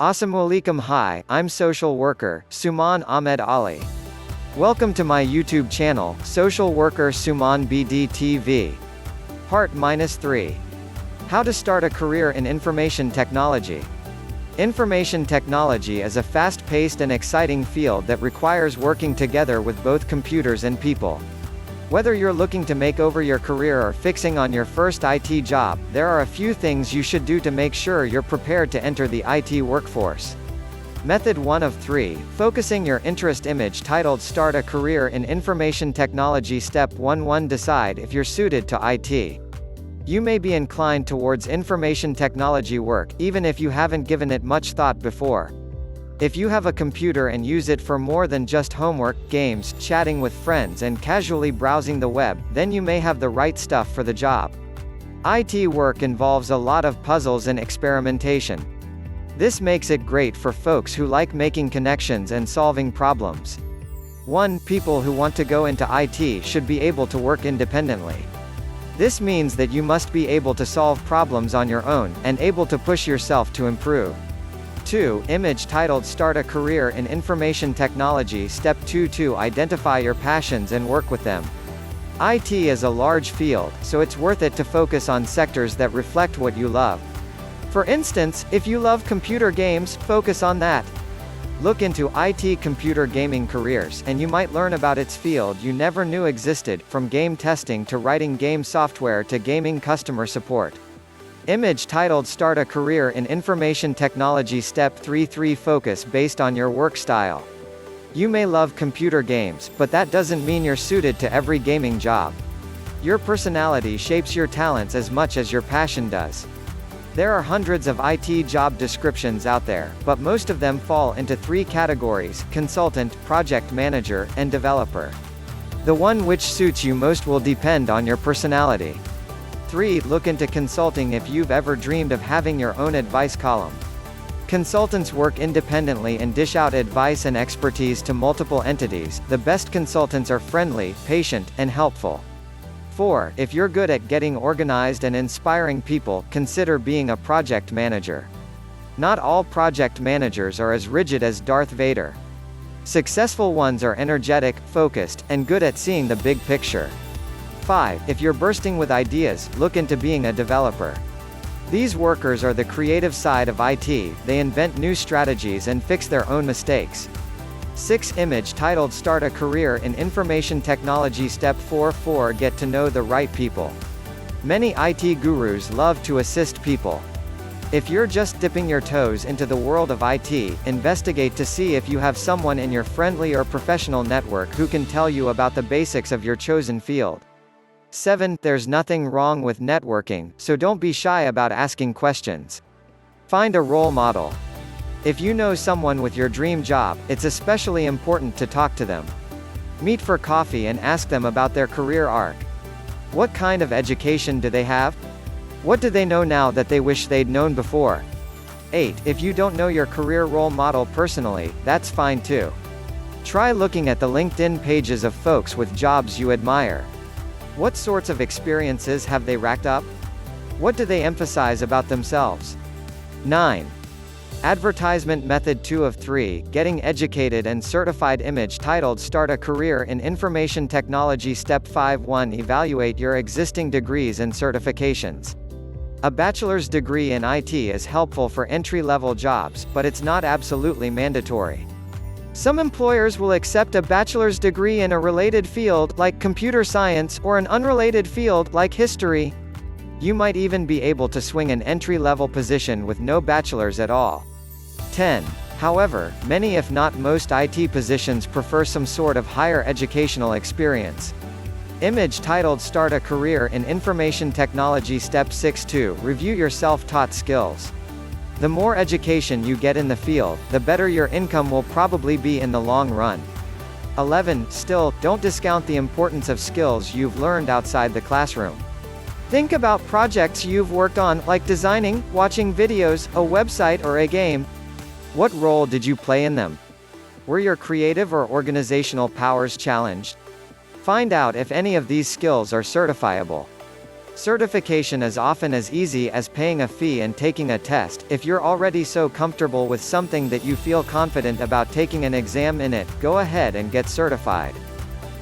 Assalamualaikum. Hi, I'm social worker, Suman Ahmed Ali. Welcome to my YouTube channel, Social Worker Suman BD TV. Part -3. How to start a career in information technology. Information technology is a fast-paced and exciting field that requires working together with both computers and people. Whether you're looking to make over your career or fixing on your first IT job, there are a few things you should do to make sure you're prepared to enter the IT workforce. Method 1 of 3, focusing your interest. Image titled Start a Career in Information Technology. Step 1. Decide if you're suited to IT. You may be inclined towards information technology work, even if you haven't given it much thought before. If you have a computer and use it for more than just homework, games, chatting with friends and casually browsing the web, then you may have the right stuff for the job. IT work involves a lot of puzzles and experimentation. This makes it great for folks who like making connections and solving problems. 1. People who want to go into IT should be able to work independently. This means that you must be able to solve problems on your own, and able to push yourself to improve. 2. Image titled Start a Career in Information Technology. Step 2. Identify your passions and work with them. IT is a large field, so it's worth it to focus on sectors that reflect what you love. For instance, if you love computer games, focus on that. Look into IT computer gaming careers, and you might learn about its field you never knew existed, from game testing to writing game software to gaming customer support. Image titled Start a Career in Information Technology. Step 3. Focus based on your work style. You may love computer games, but that doesn't mean you're suited to every gaming job. Your personality shapes your talents as much as your passion does. There are hundreds of IT job descriptions out there, but most of them fall into 3 categories: consultant, project manager, and developer. The one which suits you most will depend on your personality. 3. Look into consulting if you've ever dreamed of having your own advice column. Consultants work independently and dish out advice and expertise to multiple entities. The best consultants are friendly, patient, and helpful. 4. If you're good at getting organized and inspiring people, consider being a project manager. Not all project managers are as rigid as Darth Vader. Successful ones are energetic, focused, and good at seeing the big picture. 5. If you're bursting with ideas, look into being a developer. These workers are the creative side of IT. They invent new strategies and fix their own mistakes. 6. Image titled Start a Career in Information Technology. Step 4. Get to know the right people. Many IT gurus love to assist people. If you're just dipping your toes into the world of IT, investigate to see if you have someone in your friendly or professional network who can tell you about the basics of your chosen field. 7. There's nothing wrong with networking, so don't be shy about asking questions. Find a role model. If you know someone with your dream job, it's especially important to talk to them. Meet for coffee and ask them about their career arc. What kind of education do they have? What do they know now that they wish they'd known before? 8. If you don't know your career role model personally, that's fine too. Try looking at the LinkedIn pages of folks with jobs you admire. What sorts of experiences have they racked up? What do they emphasize about themselves? 9. Advertisement. Method 2 of 3, getting educated and certified. Image titled Start a Career in Information Technology. Step 5. 1. Evaluate your existing degrees and certifications. A bachelor's degree in IT is helpful for entry-level jobs, but it's not absolutely mandatory. Some employers will accept a bachelor's degree in a related field, like computer science, or an unrelated field, like history. You might even be able to swing an entry-level position with no bachelor's at all. 10. However, many if not most IT positions prefer some sort of higher educational experience. Image titled Start a Career in Information Technology. Step 6. 2. Review your self-taught skills. The more education you get in the field, the better your income will probably be in the long run. 11. Still, don't discount the importance of skills you've learned outside the classroom. Think about projects you've worked on, like designing, watching videos, a website or a game. What role did you play in them? Were your creative or organizational powers challenged? Find out if any of these skills are certifiable. Certification is often as easy as paying a fee and taking a test. If you're already so comfortable with something that you feel confident about taking an exam in it, go ahead and get certified.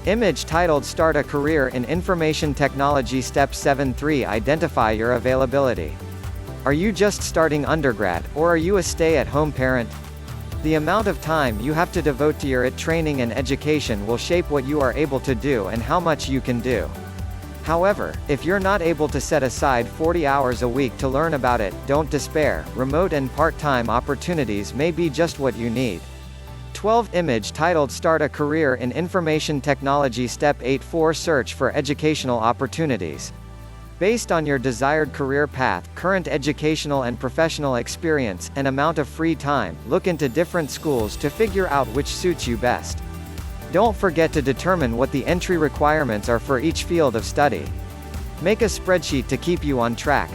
Image titled Start a Career in Information Technology Step 7-3 Identify your availability. Are you just starting undergrad, or are you a stay-at-home parent? The amount of time you have to devote to your IT training and education will shape what you are able to do and how much you can do. However, if you're not able to set aside 40 hours a week to learn about it, don't despair. Remote and part-time opportunities may be just what you need. 12 Image titled Start a Career in Information Technology Step 8-4 Search for Educational Opportunities. Based on your desired career path, current educational and professional experience, and amount of free time, look into different schools to figure out which suits you best. Don't forget to determine what the entry requirements are for each field of study. Make a spreadsheet to keep you on track.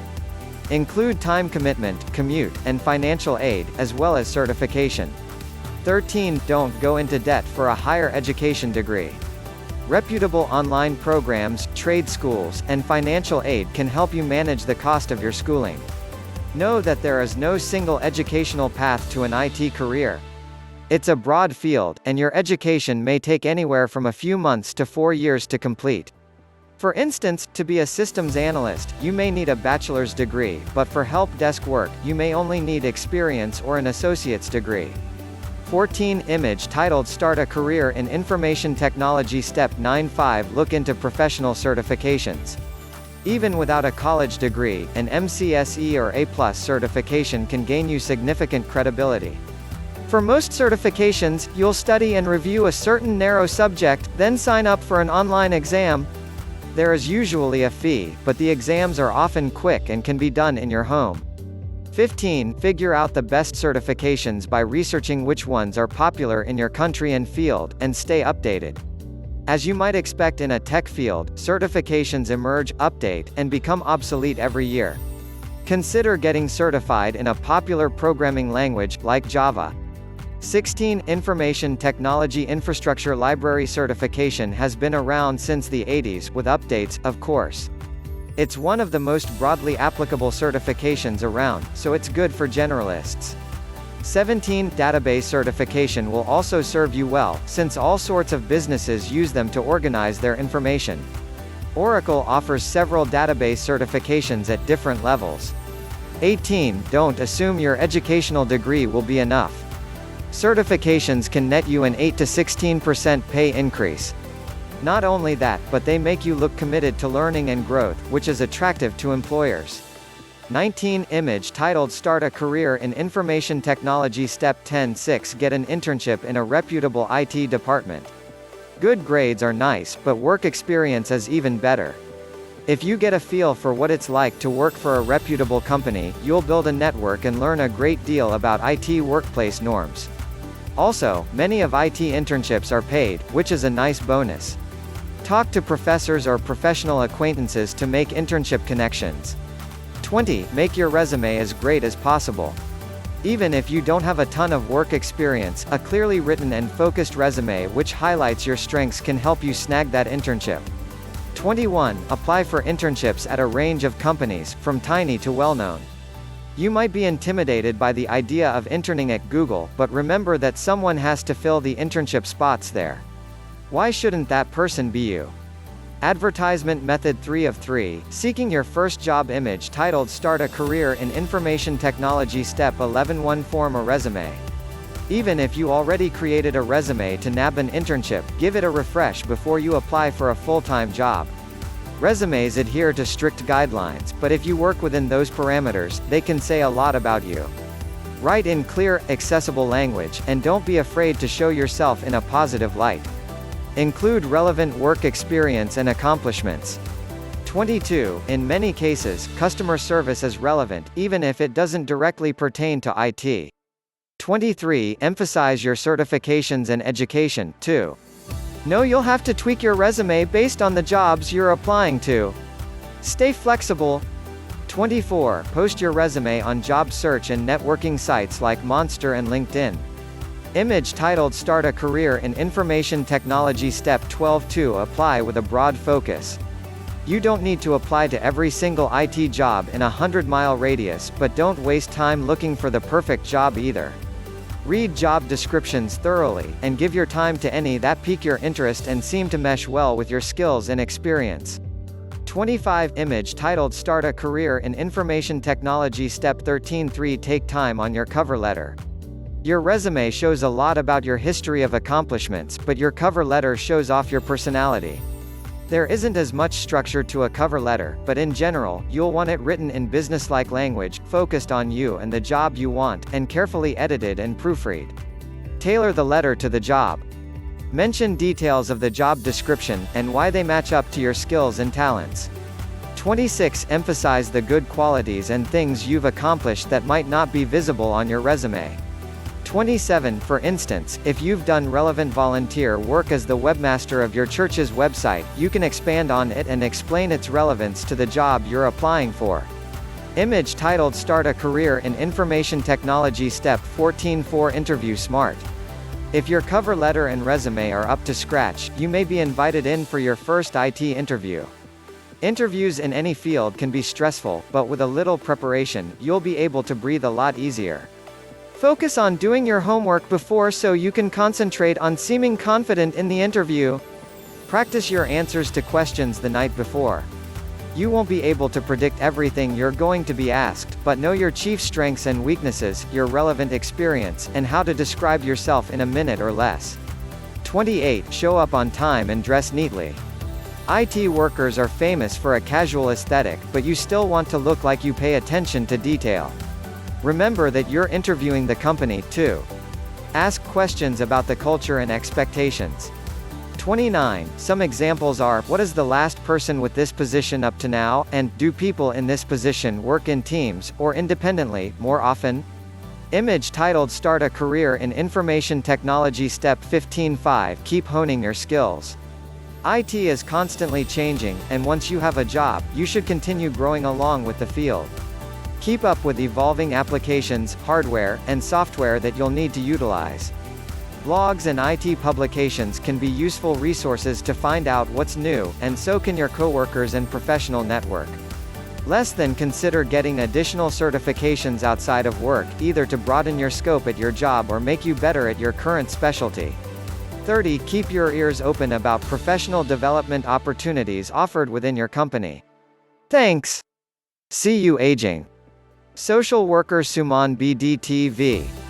Include time commitment, commute, and financial aid, as well as certification. 13. Don't go into debt for a higher education degree. Reputable online programs, trade schools, and financial aid can help you manage the cost of your schooling. Know that there is no single educational path to an IT career. It's a broad field, and your education may take anywhere from a few months to 4 years to complete. For instance, to be a systems analyst, you may need a bachelor's degree, but for help desk work, you may only need experience or an associate's degree. 14 Image titled Start a Career in Information Technology Step 9-5 Look into professional certifications. Even without a college degree, an MCSE or A+ certification can gain you significant credibility. For most certifications, you'll study and review a certain narrow subject, then sign up for an online exam. There is usually a fee, but the exams are often quick and can be done in your home. 15 Figure out the best certifications by researching which ones are popular in your country and field, and stay updated. As you might expect in a tech field, certifications emerge, update, and become obsolete every year. Consider getting certified in a popular programming language, like Java. 16 Information Technology Infrastructure Library certification has been around since the 80s, with updates, of course. It's one of the most broadly applicable certifications around, so it's good for generalists. 17 Database certification will also serve you well, since all sorts of businesses use them to organize their information. Oracle offers several database certifications at different levels. 18 Don't assume your educational degree will be enough. Certifications can net you an 8 to 16% pay increase. Not only that, but they make you look committed to learning and growth, which is attractive to employers. 19 Image titled Start a Career in Information Technology Step 10-6 Get an internship in a reputable IT department. Good grades are nice, but work experience is even better. If you get a feel for what it's like to work for a reputable company, you'll build a network and learn a great deal about IT workplace norms. Also, many of IT internships are paid, which is a nice bonus. Talk to professors or professional acquaintances to make internship connections. 20 Make your resume as great as possible. Even if you don't have a ton of work experience, a clearly written and focused resume which highlights your strengths can help you snag that internship. 21 Apply for internships at a range of companies, from tiny to well-known. You might be intimidated by the idea of interning at Google, but remember that someone has to fill the internship spots there. Why shouldn't that person be you? Advertisement Method 3 of 3, Seeking Your First Job Image titled Start a Career in Information Technology Step 11-1 Form a resume. Even if you already created a resume to nab an internship, give it a refresh before you apply for a full-time job. Resumes adhere to strict guidelines, but if you work within those parameters, they can say a lot about you. Write in clear, accessible language, and don't be afraid to show yourself in a positive light. Include relevant work experience and accomplishments. 22 In many cases, customer service is relevant, even if it doesn't directly pertain to IT. 23 Emphasize your certifications and education, too. Know you'll have to tweak your resume based on the jobs you're applying to. Stay flexible. 24 Post your resume on job search and networking sites like Monster and LinkedIn. Image titled Start a Career in Information Technology Step 12-2 Apply with a broad focus. You don't need to apply to every single IT job in a 100-mile radius, but don't waste time looking for the perfect job either. Read job descriptions thoroughly, and give your time to any that pique your interest and seem to mesh well with your skills and experience. 25. Image titled Start a Career in Information Technology. Step 13.3. Take time on your cover letter. Your resume shows a lot about your history of accomplishments, but your cover letter shows off your personality. There isn't as much structure to a cover letter, but in general, you'll want it written in businesslike language, focused on you and the job you want, and carefully edited and proofread. Tailor the letter to the job. Mention details of the job description, and why they match up to your skills and talents. 26. Emphasize the good qualities and things you've accomplished that might not be visible on your resume. 27. For instance, if you've done relevant volunteer work as the webmaster of your church's website, you can expand on it and explain its relevance to the job you're applying for. Image titled Start a Career in Information Technology. Step 14.4. Interview smart. If your cover letter and resume are up to scratch, you may be invited in for your first IT interview. Interviews in any field can be stressful, but with a little preparation, you'll be able to breathe a lot easier. Focus on doing your homework before so you can concentrate on seeming confident in the interview. Practice your answers to questions the night before. You won't be able to predict everything you're going to be asked, but know your chief strengths and weaknesses, your relevant experience, and how to describe yourself in a minute or less. 28. Show up on time and dress neatly. IT workers are famous for a casual aesthetic, but you still want to look like you pay attention to detail. Remember that you're interviewing the company, too. Ask questions about the culture and expectations. 29. Some examples are, what is the last person with this position up to now, and, do people in this position work in teams, or independently, more often? Image titled Start a Career in Information Technology. Step 15.5. Keep honing your skills. IT is constantly changing, and once you have a job, you should continue growing along with the field. Keep up with evolving applications, hardware, and software that you'll need to utilize. Blogs and IT publications can be useful resources to find out what's new, and so can your coworkers and professional network. Less than consider getting additional certifications outside of work, either to broaden your scope at your job or make you better at your current specialty. 30. Keep your ears open about professional development opportunities offered within your company. Thanks. See you aging. Social worker Suman BDTV.